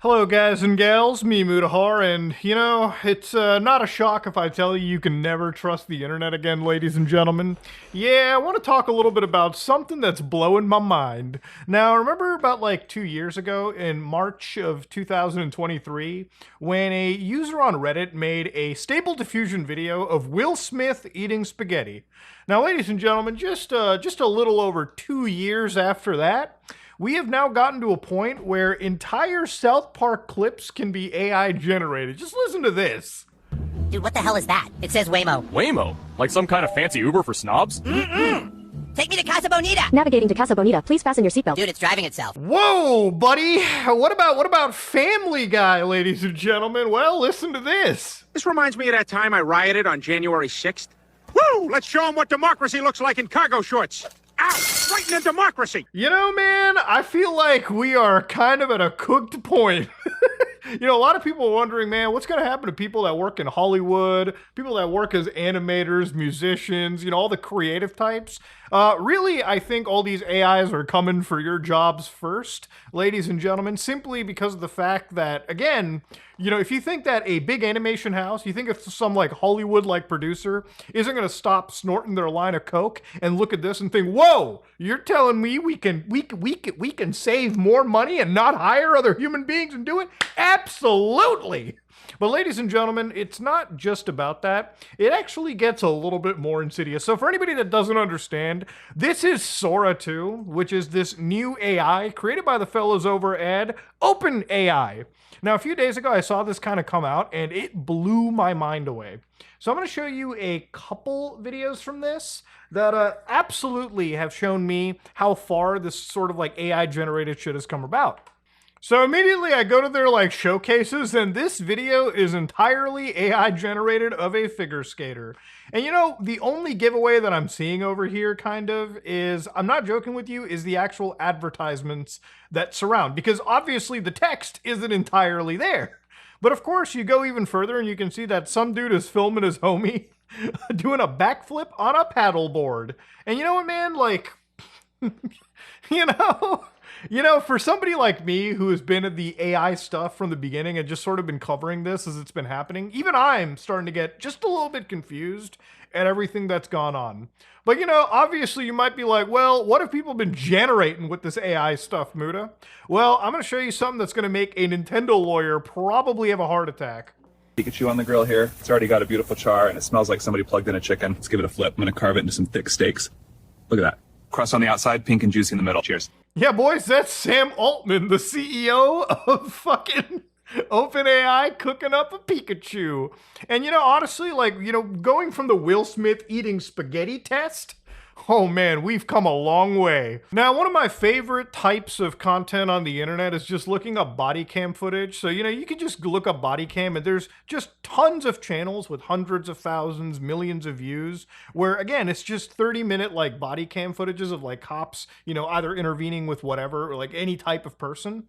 Hello guys and gals, me Mutahar, and it's not a shock if I tell you you can never trust the internet again, ladies and gentlemen. Yeah, I want to talk a little bit about something that's blowing my mind. Now, remember about like 2 years ago in March of 2023 when a user on Reddit made a Stable Diffusion video of Will Smith eating spaghetti. Now, ladies and gentlemen, just a little over 2 years after that, we have now gotten to a point where entire South Park clips can be AI generated. Just listen to this. Dude, what the hell is that? It says Waymo. Waymo? Like some kind of fancy Uber for snobs? Take me to Casa Bonita. Navigating to Casa Bonita. Please fasten your seatbelt. Dude, it's driving itself. Whoa, buddy. What about Family Guy, ladies and gentlemen? Well, listen to this. This reminds me of that time I rioted on January 6th. Woo! Let's show them what democracy looks like in cargo shorts. Ow! Right into democracy! You know, man, I feel like we are kind of at a cooked point. A lot of people are wondering, man, what's going to happen to people that work in Hollywood, people that work as animators, musicians, all the creative types? Really, I think all these AIs are coming for your jobs first, ladies and gentlemen, simply because of the fact that, again, if you think that a big animation house, you think it's some like Hollywood-like producer isn't going to stop snorting their line of coke and look at this and think, whoa, you're telling me we can save more money and not hire other human beings and do it? Absolutely. But ladies and gentlemen, it's not just about that. It actually gets a little bit more insidious. So for anybody that doesn't understand, this is Sora 2, which is this new AI created by the fellows over at OpenAI. Now, a few days ago, I saw this kind of come out, and it blew my mind away. So I'm going to show you a couple videos from this that absolutely have shown me how far this sort of like AI-generated shit has come about. So immediately I go to their like showcases, and this video is entirely AI generated of a figure skater. And the only giveaway that I'm seeing over here kind of is, I'm not joking with you, is the actual advertisements that surround, because obviously the text isn't entirely there. But of course you go even further and you can see that some dude is filming his homie doing a backflip on a paddleboard. And you know what, man, like, for somebody like me who has been at the AI stuff from the beginning and just sort of been covering this as it's been happening, even I'm starting to get just a little bit confused at everything that's gone on. But obviously you might be like, well, what have people been generating with this AI stuff, Muda? Well, I'm going to show you something that's going to make a Nintendo lawyer probably have a heart attack. Pikachu on the grill here. It's already got a beautiful char and it smells like somebody plugged in a chicken. Let's give it a flip. I'm going to carve it into some thick steaks. Look at that. Crust on the outside, pink and juicy in the middle. Cheers. Yeah, boys, that's Sam Altman, the CEO of fucking OpenAI, cooking up a Pikachu. And honestly, like, going from the Will Smith eating spaghetti test, oh man, we've come a long way. Now, one of my favorite types of content on the internet is just looking up body cam footage. So, you can just look up body cam and there's just tons of channels with hundreds of thousands, millions of views, where again, it's just 30-minute like body cam footages of like cops, either intervening with whatever or like any type of person.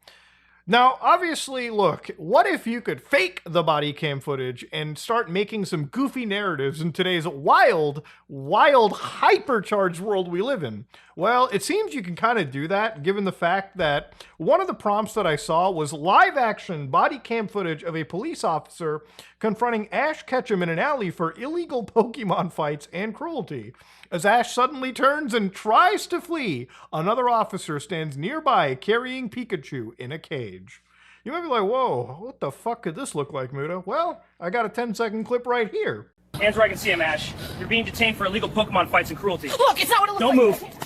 Now, obviously, look, what if you could fake the body cam footage and start making some goofy narratives in today's wild, hypercharged world we live in? Well, it seems you can kind of do that, given the fact that one of the prompts that I saw was live action body cam footage of a police officer confronting Ash Ketchum in an alley for illegal Pokemon fights and cruelty. As Ash suddenly turns and tries to flee, another officer stands nearby carrying Pikachu in a cage. You might be like, whoa, what the fuck could this look like, Muda? Well, I got a 10-second clip right here. Hands where I can see him, Ash. You're being detained for illegal Pokemon fights and cruelty. Look, it's not what it looks Don't like. move.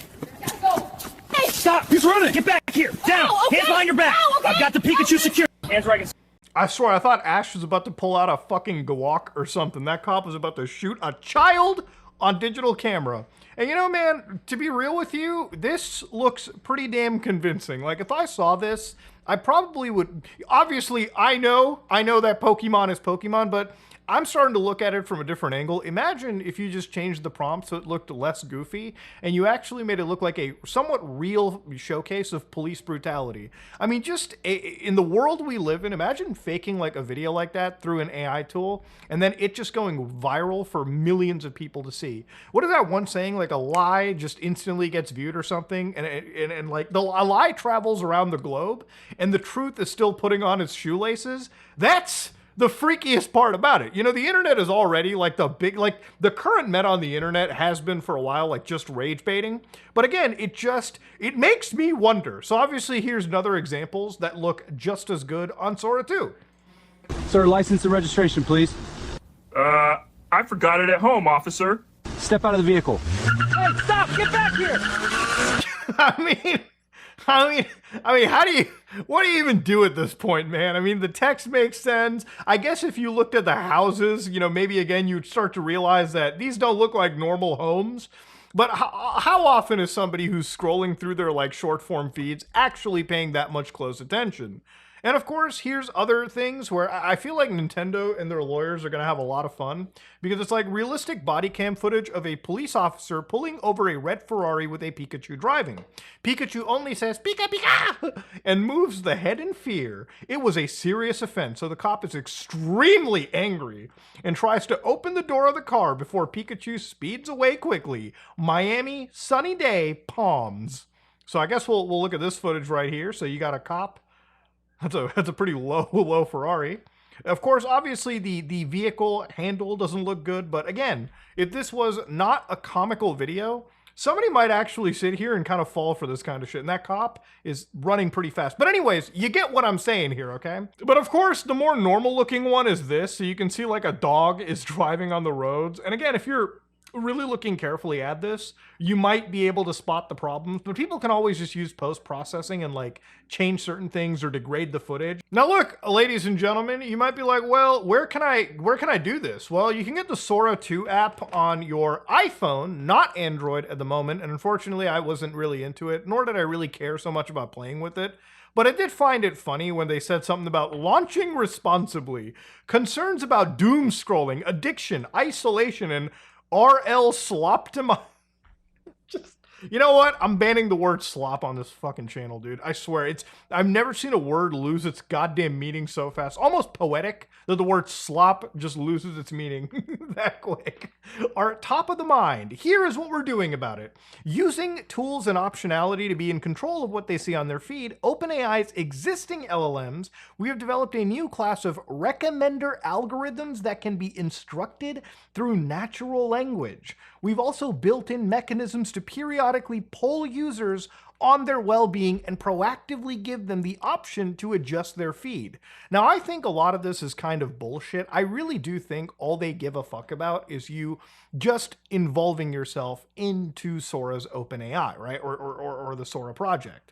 Go. Hey! Stop! He's running! Get back here! Down! Ow, okay. Hands behind your back! Ow, okay. I've got the Pikachu secured. Hands where I can see. I swear, I thought Ash was about to pull out a fucking Gawak or something. That cop was about to shoot a child on digital camera. And man, to be real with you, this looks pretty damn convincing. Like, if I saw this, I probably would. Obviously, I know that Pokemon is Pokemon, but I'm starting to look at it from a different angle. Imagine if you just changed the prompt so it looked less goofy and you actually made it look like a somewhat real showcase of police brutality. I mean, just in the world we live in, imagine faking like a video like that through an AI tool and then it just going viral for millions of people to see. What is that one saying? Like a lie just instantly gets viewed or something, and like a lie travels around the globe and the truth is still putting on its shoelaces. That's the freakiest part about it. You know, the internet is already like the current meta on the internet has been for a while, like just rage baiting. But again, it makes me wonder. So obviously here's another examples that look just as good on Sora 2. Sir, license and registration, please. I forgot it at home, officer. Step out of the vehicle. Hey, stop! Get back here! I mean, what do you even do at this point, man? I mean, the text makes sense. I guess if you looked at the houses, you know, maybe again, you'd start to realize that these don't look like normal homes. But how often is somebody who's scrolling through their like short form feeds actually paying that much close attention? And of course, here's other things where I feel like Nintendo and their lawyers are going to have a lot of fun, because it's like realistic body cam footage of a police officer pulling over a red Ferrari with a Pikachu driving. Pikachu only says, "Pika, Pika," and moves the head in fear. It was a serious offense, so the cop is extremely angry and tries to open the door of the car before Pikachu speeds away quickly. Miami, sunny day, palms. So I guess we'll look at this footage right here. So you got a cop. That's a pretty low Ferrari. Of course, obviously the vehicle handle doesn't look good, but again, if this was not a comical video, somebody might actually sit here and kind of fall for this kind of shit. And that cop is running pretty fast. But anyways, you get what I'm saying here, okay? But of course, the more normal looking one is this. So you can see like a dog is driving on the roads. And again, if you're really looking carefully at this, you might be able to spot the problems, but people can always just use post-processing and like change certain things or degrade the footage. Now look, ladies and gentlemen, you might be like, well, where can I do this? Well, you can get the Sora 2 app on your iPhone, not Android at the moment, and unfortunately I wasn't really into it, nor did I really care so much about playing with it. But I did find it funny when they said something about launching responsibly, concerns about doom scrolling, addiction, isolation, and RL sloptimi. Just, you know what? I'm banning the word slop on this fucking channel, dude. I swear, I've never seen a word lose its goddamn meaning so fast. Almost poetic that the word slop just loses its meaning that quick. Are top of the mind. Here is what we're doing about it. Using tools and optionality to be in control of what they see on their feed, OpenAI's existing LLMs, we have developed a new class of recommender algorithms that can be instructed through natural language. We've also built in mechanisms to periodically poll users on their well-being and proactively give them the option to adjust their feed. Now, I think a lot of this is kind of bullshit. I really do think all they give a fuck about is you just involving yourself into Sora's OpenAI, right? Or the Sora project.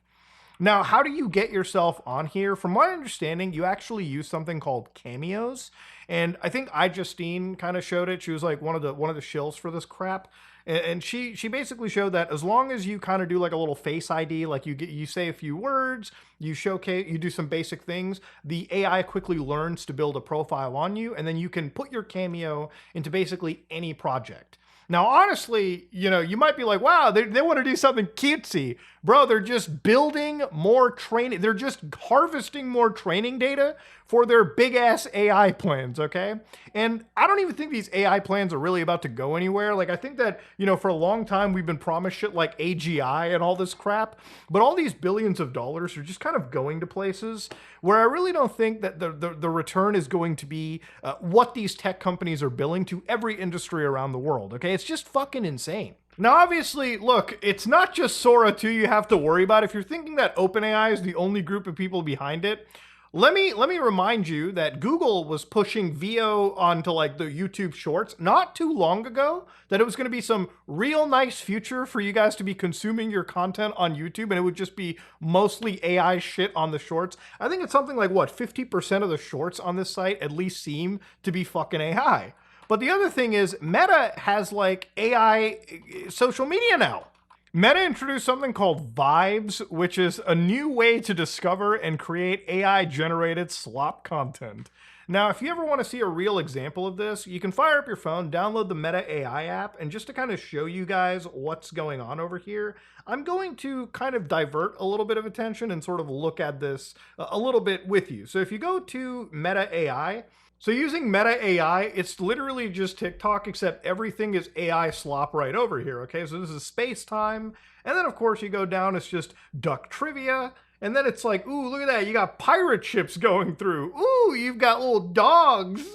Now, how do you get yourself on here? From my understanding, you actually use something called cameos. And I think iJustine kind of showed it. She was like one of the shills for this crap. And she basically showed that as long as you kind of do like a little face ID, like you say a few words, you do some basic things, the AI quickly learns to build a profile on you, and then you can put your cameo into basically any project. Now, honestly, you know, you might be like, wow, they want to do something cutesy. Bro, they're just building more training. They're just harvesting more training data for their big ass AI plans, okay? And I don't even think these AI plans are really about to go anywhere. Like, I think that, you know, for a long time, we've been promised shit like AGI and all this crap, but all these billions of dollars are just kind of going to places where I really don't think that the return is going to be what these tech companies are billing to every industry around the world, okay? It's just fucking insane. Now, obviously, look, it's not just Sora 2 you have to worry about. If you're thinking that OpenAI is the only group of people behind it, let me remind you that Google was pushing VO onto like the YouTube Shorts not too long ago, that it was going to be some real nice future for you guys to be consuming your content on YouTube, and it would just be mostly AI shit on the shorts. I think it's something like, what, 50% of the shorts on this site at least seem to be fucking AI. But the other thing is, Meta has like AI social media now. Meta introduced something called Vibes, which is a new way to discover and create AI-generated slop content. Now, if you ever want to see a real example of this, you can fire up your phone, download the Meta AI app, and just to kind of show you guys what's going on over here, I'm going to kind of divert a little bit of attention and sort of look at this a little bit with you. So if you go to Meta AI, so using Meta AI, it's literally just TikTok, except everything is AI slop right over here, okay? So this is space time. And then, of course, you go down, it's just duck trivia. And then it's like, ooh, look at that. You got pirate ships going through. Ooh, you've got little dogs.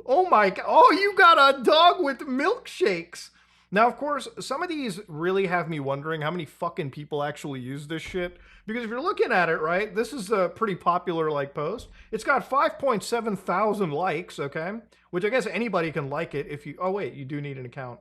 Oh my God. Oh, you got a dog with milkshakes. Now, of course, some of these really have me wondering how many fucking people actually use this shit. Because if you're looking at it, right, this is a pretty popular like post. It's got 5.7 thousand likes, okay? Which I guess anybody can like it if you, oh wait, you do need an account.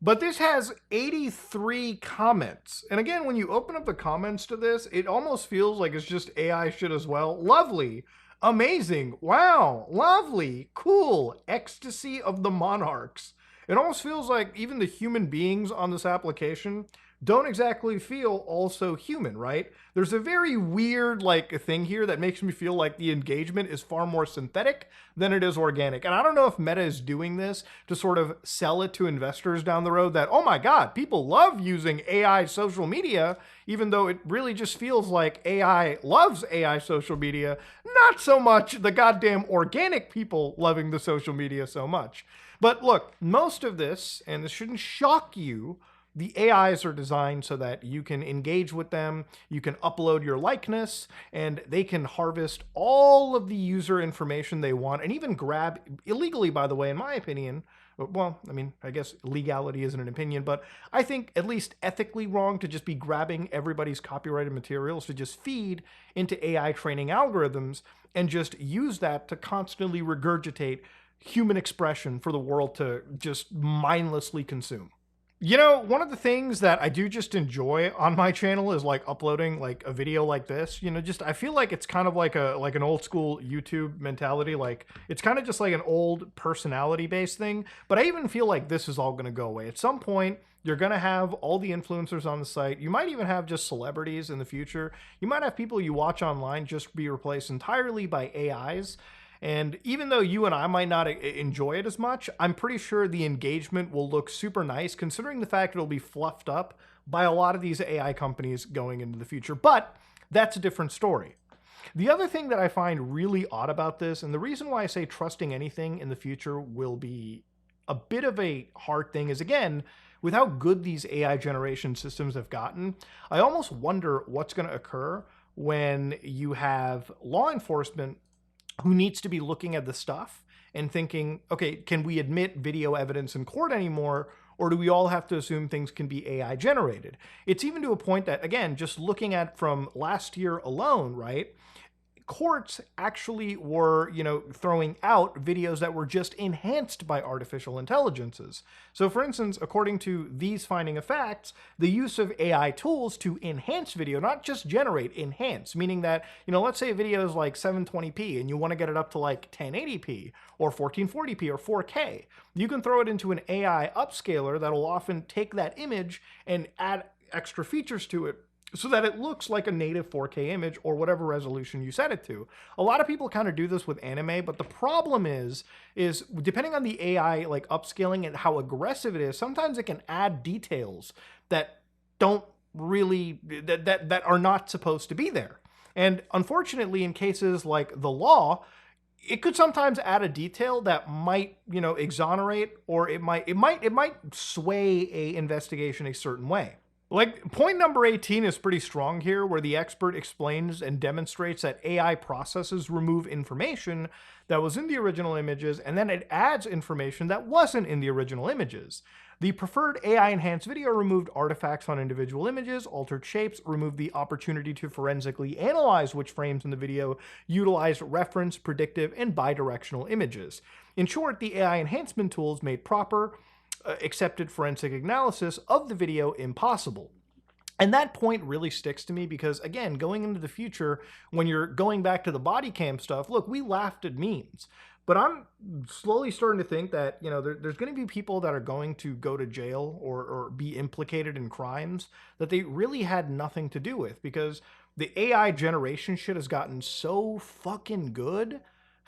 But this has 83 comments. And again, when you open up the comments to this, it almost feels like it's just AI shit as well. Lovely, amazing, wow, lovely, cool, ecstasy of the monarchs. It almost feels like even the human beings on this application don't exactly feel also human, right? There's a very weird like thing here that makes me feel like the engagement is far more synthetic than it is organic. And I don't know if Meta is doing this to sort of sell it to investors down the road that, oh my God, people love using AI social media, even though it really just feels like AI loves AI social media, not so much the goddamn organic people loving the social media so much. But look, most of this, and this shouldn't shock you, the AIs are designed so that you can engage with them, you can upload your likeness, and they can harvest all of the user information they want, and even grab, illegally by the way, in my opinion, well, I mean, I guess legality isn't an opinion, but I think at least ethically wrong to just be grabbing everybody's copyrighted materials to just feed into AI training algorithms and just use that to constantly regurgitate human expression for the world to just mindlessly consume. You know, one of the things that I do just enjoy on my channel is like uploading like a video like this. You know, just I feel like it's kind of like an old school YouTube mentality. Like it's kind of just like an old personality based thing. But I even feel like this is all going to go away. At some point, you're going to have all the influencers on the site. You might even have just celebrities in the future. You might have people you watch online just be replaced entirely by AIs. And even though you and I might not enjoy it as much, I'm pretty sure the engagement will look super nice considering the fact it'll be fluffed up by a lot of these AI companies going into the future. But that's a different story. The other thing that I find really odd about this, and the reason why I say trusting anything in the future will be a bit of a hard thing, is again, with how good these AI generation systems have gotten, I almost wonder what's going to occur when you have law enforcement who needs to be looking at the stuff and thinking, okay, can we admit video evidence in court anymore? Or do we all have to assume things can be AI generated? It's even to a point that, again, just looking at from last year alone, right? Courts actually were, you know, throwing out videos that were just enhanced by artificial intelligences. So for instance, according to these finding of facts, the use of AI tools to enhance video, not just generate, enhance, meaning that, you know, let's say a video is like 720p and you want to get it up to like 1080p or 1440p or 4K. You can throw it into an AI upscaler that'll often take that image and add extra features to it so that it looks like a native 4K image or whatever resolution you set it to. A lot of people kind of do this with anime, but the problem is depending on the AI like upscaling and how aggressive it is, sometimes it can add details that don't really, that are not supposed to be there. And unfortunately, in cases like the law, it could sometimes add a detail that might, you know, exonerate, or it might sway a investigation a certain way. Like, point number 18 is pretty strong here, where the expert explains and demonstrates that AI processes remove information that was in the original images, and then it adds information that wasn't in the original images. The preferred AI-enhanced video removed artifacts on individual images, altered shapes, removed the opportunity to forensically analyze which frames in the video utilized reference, predictive, and bidirectional images. In short, the AI enhancement tools made proper, accepted forensic analysis of the video impossible. And that point really sticks to me because, again, going into the future, when you're going back to the body cam stuff, look, we laughed at memes, but I'm slowly starting to think that, you know, there's going to be people that are going to go to jail or be implicated in crimes that they really had nothing to do with, because the AI generation shit has gotten so fucking good.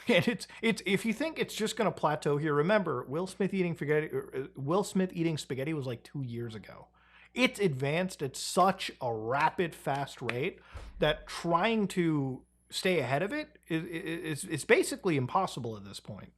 And it's if you think it's just going to plateau here, remember, Will Smith eating spaghetti was like 2 years ago. It's advanced at such a rapid, fast rate that trying to stay ahead of it is basically impossible at this point.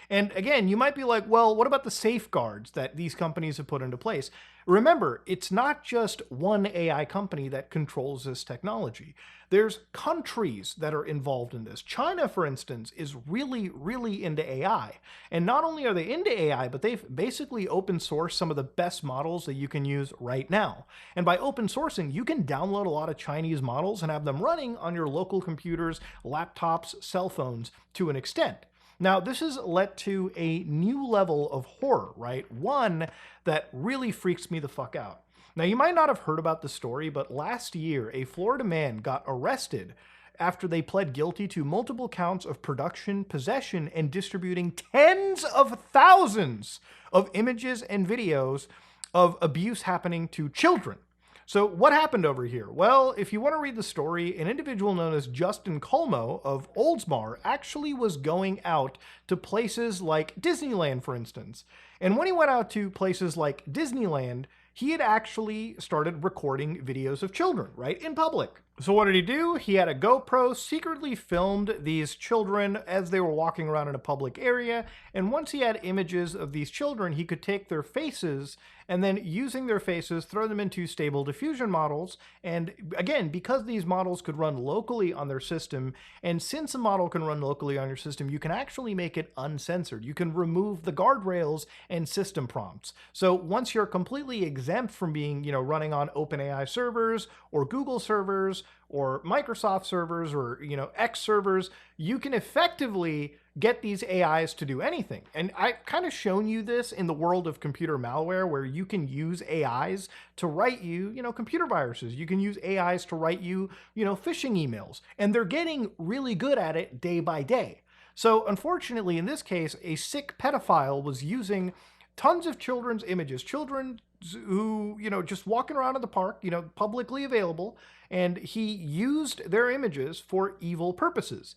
And again, you might be like, well, what about the safeguards that these companies have put into place? Remember, it's not just one AI company that controls this technology. There's countries that are involved in this. China, for instance, is really, really into AI. And not only are they into AI, but they've basically open sourced some of the best models that you can use right now. And by open sourcing, you can download a lot of Chinese models and have them running on your local computers, laptops, cell phones to an extent. Now, this has led to a new level of horror, right? One that really freaks me the fuck out. Now, you might not have heard about the story, but last year, a Florida man got arrested after they pled guilty to multiple counts of production, possession, and distributing tens of thousands of images and videos of abuse happening to children. So what happened over here? Well, if you want to read the story, an individual known as Justin Colmo of Oldsmar actually was going out to places like Disneyland, for instance. And when he went out to places like Disneyland, he had actually started recording videos of children, right, in public. So what did he do? He had a GoPro, secretly filmed these children as they were walking around in a public area, and once he had images of these children, he could take their faces and then using their faces, throw them into stable diffusion models. And again, because these models could run locally on their system, and since a model can run locally on your system, you can actually make it uncensored. You can remove the guardrails and system prompts. So once you're completely exempt from being, running on OpenAI servers or Google servers or Microsoft servers or, X servers, you can effectively get these AIs to do anything. And I've kind of shown you this in the world of computer malware, where you can use AIs to write you, computer viruses. You can use AIs to write you, phishing emails. And they're getting really good at it day by day. So unfortunately, in this case, a sick pedophile was using tons of children's images, children who, just walking around in the park, publicly available, and he used their images for evil purposes.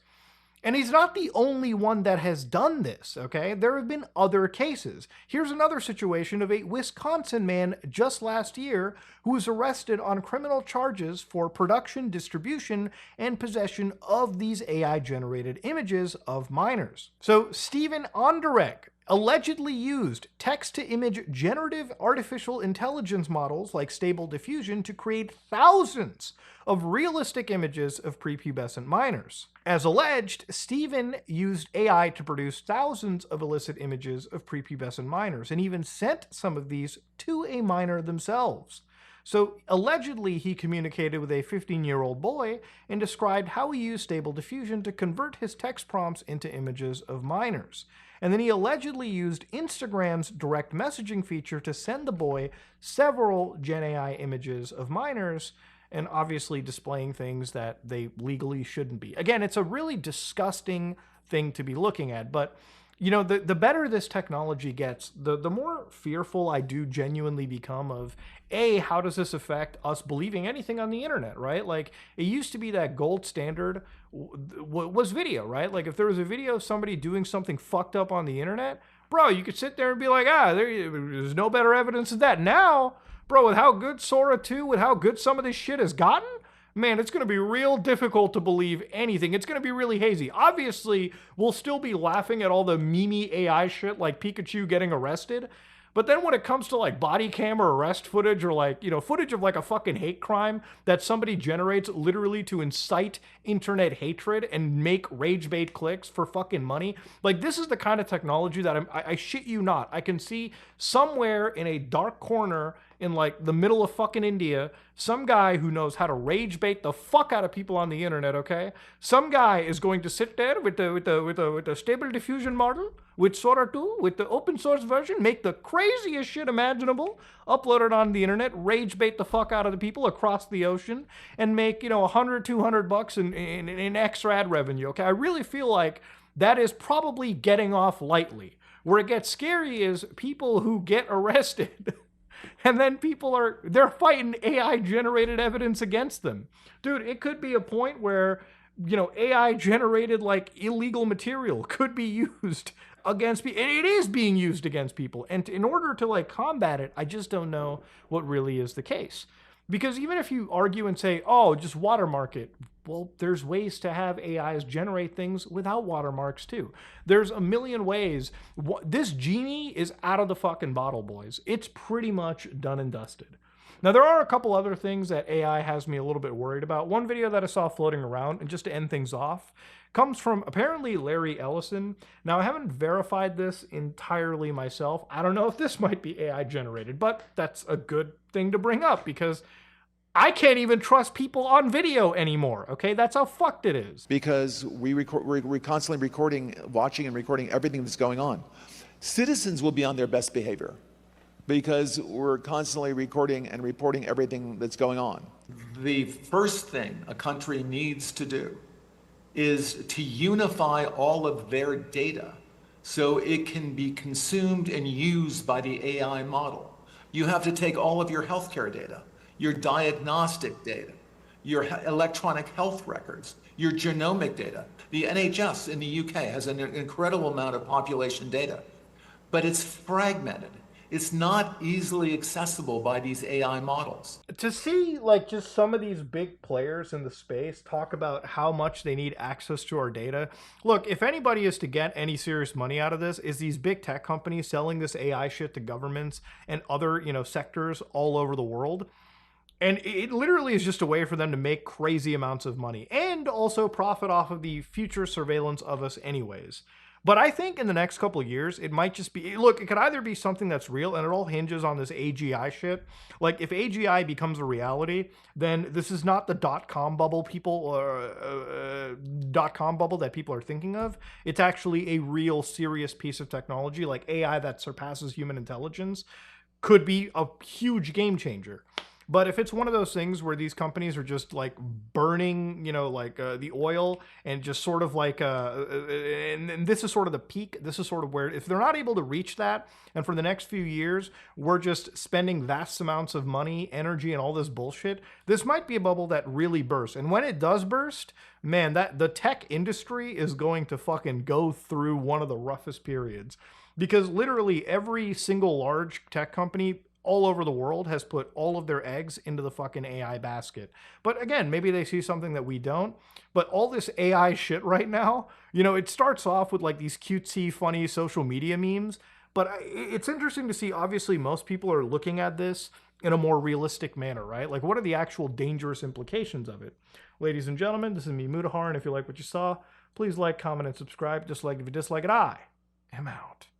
And he's not the only one that has done this, okay? There have been other cases. Here's another situation of a Wisconsin man just last year who was arrested on criminal charges for production, distribution, and possession of these AI-generated images of minors. So Stephen Onderek allegedly used text-to-image generative artificial intelligence models like Stable Diffusion to create thousands of realistic images of prepubescent minors. As alleged, Stephen used AI to produce thousands of illicit images of prepubescent minors and even sent some of these to a minor themselves. So allegedly, he communicated with a 15-year-old boy and described how he used Stable Diffusion to convert his text prompts into images of minors. And then he allegedly used Instagram's direct messaging feature to send the boy several Gen AI images of minors, and obviously displaying things that they legally shouldn't be. Again, it's a really disgusting thing to be looking at, but the better this technology gets, the more fearful I do genuinely become of, how does this affect us believing anything on the internet, right? Like, it used to be that gold standard was video, right? Like, if there was a video of somebody doing something fucked up on the internet, bro, you could sit there and be like, there's no better evidence of that. Now, bro, with how good Sora 2, with how good some of this shit has gotten, man, it's going to be real difficult to believe anything. It's going to be really hazy. Obviously, we'll still be laughing at all the meme AI shit like Pikachu getting arrested. But then when it comes to like body cam or arrest footage or like, footage of like a fucking hate crime that somebody generates literally to incite internet hatred and make rage bait clicks for fucking money. Like, this is the kind of technology that I shit you not, I can see somewhere in a dark corner in like the middle of fucking India, some guy who knows how to rage bait the fuck out of people on the internet, okay? Some guy is going to sit there with the Stable Diffusion model, with Sora 2, with the open source version, make the craziest shit imaginable, upload it on the internet, rage bait the fuck out of the people across the ocean, and make, $100, $200 in extra ad revenue, okay? I really feel like that is probably getting off lightly. Where it gets scary is people who get arrested and then they're fighting AI-generated evidence against them. Dude, it could be a point where, AI-generated, like, illegal material could be used against people, and it is being used against people. And in order to, like, combat it, I just don't know what really is the case. Because even if you argue and say, just watermark it, well, there's ways to have AIs generate things without watermarks too. There's a million ways. This genie is out of the fucking bottle, boys. It's pretty much done and dusted. Now, there are a couple other things that AI has me a little bit worried about. One video that I saw floating around, and just to end things off, comes from apparently Larry Ellison. Now, I haven't verified this entirely myself. I don't know if this might be AI generated, but that's a good thing to bring up because I can't even trust people on video anymore, okay? That's how fucked it is. Because we're constantly recording, watching and recording everything that's going on. Citizens will be on their best behavior because we're constantly recording and reporting everything that's going on. The first thing a country needs to do is to unify all of their data so it can be consumed and used by the AI model. You have to take all of your healthcare data, your diagnostic data, your electronic health records, your genomic data. The NHS in the UK has an incredible amount of population data, but it's fragmented. It's not easily accessible by these AI models. To see like just some of these big players in the space talk about how much they need access to our data. Look, if anybody is to get any serious money out of this, is these big tech companies selling this AI shit to governments and other, sectors all over the world. And it literally is just a way for them to make crazy amounts of money and also profit off of the future surveillance of us anyways. But I think in the next couple of years, it might just be, look, it could either be something that's real and it all hinges on this AGI shit. Like if AGI becomes a reality, then this is not the .com bubble .com bubble that people are thinking of. It's actually a real serious piece of technology, like AI that surpasses human intelligence, could be a huge game changer. But if it's one of those things where these companies are just like burning, the oil and just sort of like, and this is sort of the peak, this is sort of where, if they're not able to reach that, and for the next few years, we're just spending vast amounts of money, energy, and all this bullshit, this might be a bubble that really bursts. And when it does burst, man, the tech industry is going to fucking go through one of the roughest periods. Because literally every single large tech company all over the world has put all of their eggs into the fucking AI basket. But again, maybe they see something that we don't. But all this AI shit right now, it starts off with like these cutesy, funny social media memes. But it's interesting to see, obviously, most people are looking at this in a more realistic manner, right? Like, what are the actual dangerous implications of it? Ladies and gentlemen, this is me, Mudahar, and if you like what you saw, please like, comment, and subscribe. Just like if you dislike it, I am out.